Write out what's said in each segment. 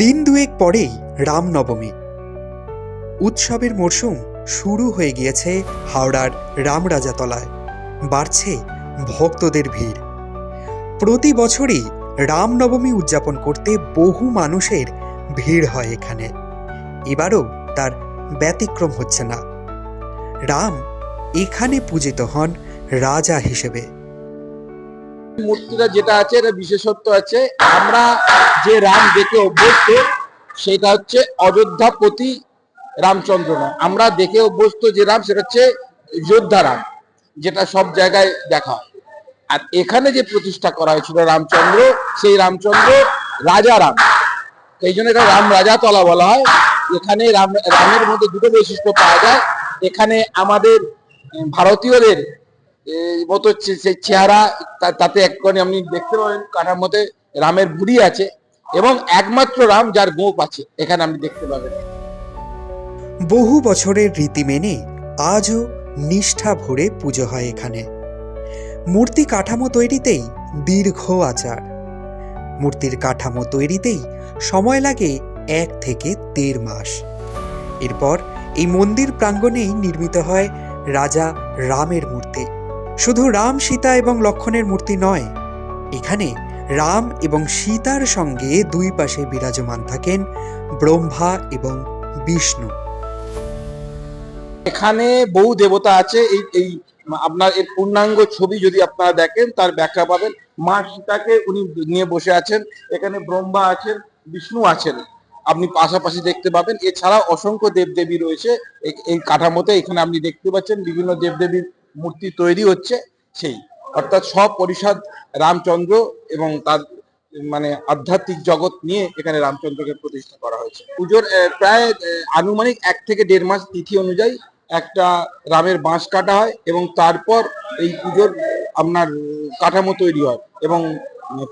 দিন দুয়েক পরেই রামনবমী। উৎসবের মরশুম শুরু হয়ে গিয়েছে হাওড়ার রামরাজাতলায়। বাড়ছে ভক্তদের ভিড়। প্রতি বছরই রামনবমী উদযাপন করতে বহু মানুষের ভিড় হয় এখানে। এবারও তার ব্যতিক্রম হচ্ছে না। রাম এখানে পূজিত হন রাজা হিসেবে। মূর্তিটা যেটা আছে এটা বিশেষত্ব আছে। আমরা যে রাম দেখে অভ্যস্ত সেটা হচ্ছে অযোধ্যাপতি রামচন্দ্র নয়। আমরা দেখে অভ্যস্ত যে রাম সেটা হচ্ছে যোদ্ধা রাম, যেটা সব জায়গায় দেখা হয়। আর এখানে যে প্রতিষ্ঠা করা হয়েছিল রামচন্দ্র, সেই রামচন্দ্র রাজা রাম, এই জন্য এটা রাম রাজা তলা বলা হয়। এখানে রামের মধ্যে দুটো বৈশিষ্ট্য পাওয়া যায়। এখানে আমাদের ভারতীয়দের মতো সেই চেহারা, তাতে একটুখানি আপনি দেখতে পাবেন কাঠার মধ্যে রামের বুড়ি আছে, এবং একমাত্র রাম যার গোপ আছে এখানে আপনি দেখতে পাবেন। বহু বছরের রীতি মেনে আজও নিষ্ঠা ভরে পুজো হয় এখানে। মূর্তি কাঠামো তৈরিতেই দীর্ঘ আচার। মূর্তির কাঠামো তৈরিতেই সময় লাগে 1 থেকে 1.5 মাস। এরপর এই মন্দির প্রাঙ্গণেই নির্মিত হয় রাজা রামের মূর্তি। শুধু রাম, সীতা এবং লক্ষ্মণের মূর্তি নয়, এখানে রাম এবং সীতার সঙ্গে দুই পাশে বিরাজমান থাকেন ব্রহ্মা এবং বিষ্ণু। এখানে বহু দেবতা আছে। এই আপনার এর পূর্ণাঙ্গ ছবি যদি আপনারা দেখেন তার ব্যাখ্যা পাবেন। মা সীতাকে উনি নিয়ে বসে আছেন, এখানে ব্রহ্মা আছেন, বিষ্ণু আছেন, আপনি পাশাপাশি দেখতে পাবেন। এছাড়া অসংখ্য দেবদেবী রয়েছে এই কাঠামোতে। এখানে আপনি দেখতে পাচ্ছেন বিভিন্ন দেবদেবীর মূর্তি তৈরি হচ্ছে। সেই অর্থাৎ সব পরিষদ রামচন্দ্র এবং তার মানে আধ্যাত্মিক জগৎ নিয়ে এখানে রামচন্দ্রকে প্রতিষ্ঠা করা হয়েছে। পুজোর প্রায় আনুমানিক 1 থেকে 1.5 মাস তিথি অনুযায়ী একটা রামের বাঁশ কাটা হয়, এবং তারপর এই পুজোর আপনার কাঠামো তৈরি হয়। এবং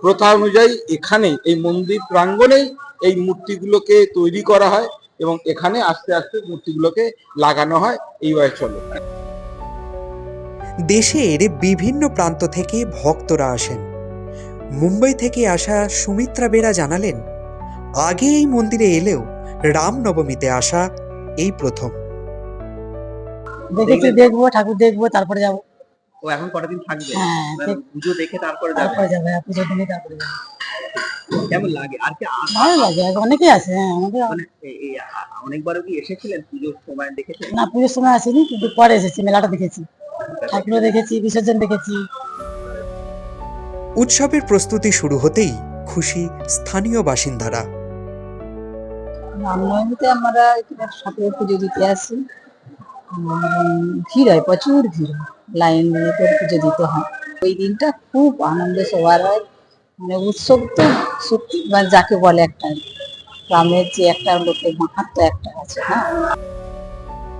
প্রথা অনুযায়ী এখানে এই মন্দির প্রাঙ্গণেই এই মূর্তিগুলোকে তৈরি করা হয়, এবং এখানে আস্তে আস্তে মূর্তিগুলোকে লাগানো হয়। এইভাবে চলে। দেশের বিভিন্ন প্রান্ত থেকে ভক্তরা আসেন। মুম্বাই থেকে আসা সুমিত্রা বেরা জানালেন, আগে এই মন্দিরে এলেও রামনবমীতে আসা এই প্রথম। দেখেছি, দেখবো, ঠাকুর দেখবো, তারপরে যাবো। ও এখন কটা দিন থাকবে? হ্যাঁ, পুজো দেখে তারপরে তারপরে যাবে। যাবো। পুজো দিনে তারপরে যাবো। কেমন লাগে? আর কি ভালো লাগে, অনেকেই আছে। হ্যাঁ, আমাদের মানে অনেকবারও কি এসেছিলেন পুজোর সময় দেখেছেন? না, পুজোর সময় আসিনি, কিন্তু পরে এসেছি, মেলাটা দেখেছি, ঠাকুরও দেখেছি, বিসর্জন দেখেছি। উৎসবের প্রস্তুতি শুরু হতেই খুশি স্থানীয় বাসিন্দারা। রামনবমীতে আমরা এখানে ঠাকুরের পুজো দিতে আসি। ভিড় হয়, প্রচুর ভিড় হয়, লাইন দিয়ে করে পুজো দিতে হয়। ওই দিনটা খুব আনন্দ সবার হয়। মানে উৎসব তো সত্যি, মানে যাকে বলে একটা গ্রামের যে একটা লোকের মাহাত্ম একটা আছে। হ্যাঁ,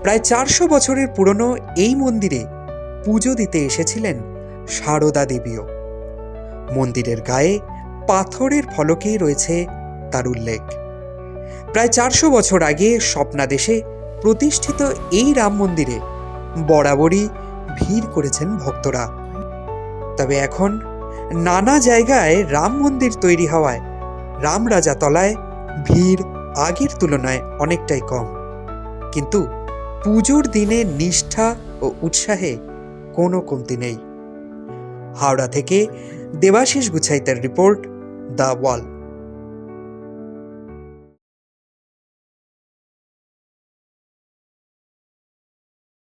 প্রায় 400 বছরের পুরনো এই মন্দিরে পুজো দিতে এসেছিলেন সারদা দেবীও। মন্দিরের গায়ে পাথরের ফলকে রয়েছে তার উল্লেখ। প্রায় 400 বছর আগে স্বপ্নাদেশে প্রতিষ্ঠিত এই রাম মন্দিরে বরাবরই ভিড় করেছেন ভক্তরা। তবে এখন নানা জায়গায় রাম মন্দির তৈরি হওয়ায় রামরাজাতলায় ভিড় আগের তুলনায় অনেকটাই কম। কিন্তু পুজোর দিনে নিষ্ঠা ও উৎসাহে কোনো কমতি নেই। হাওড়া থেকে দেবাশিস গুছাইতের রিপোর্ট, দ্য ওয়াল।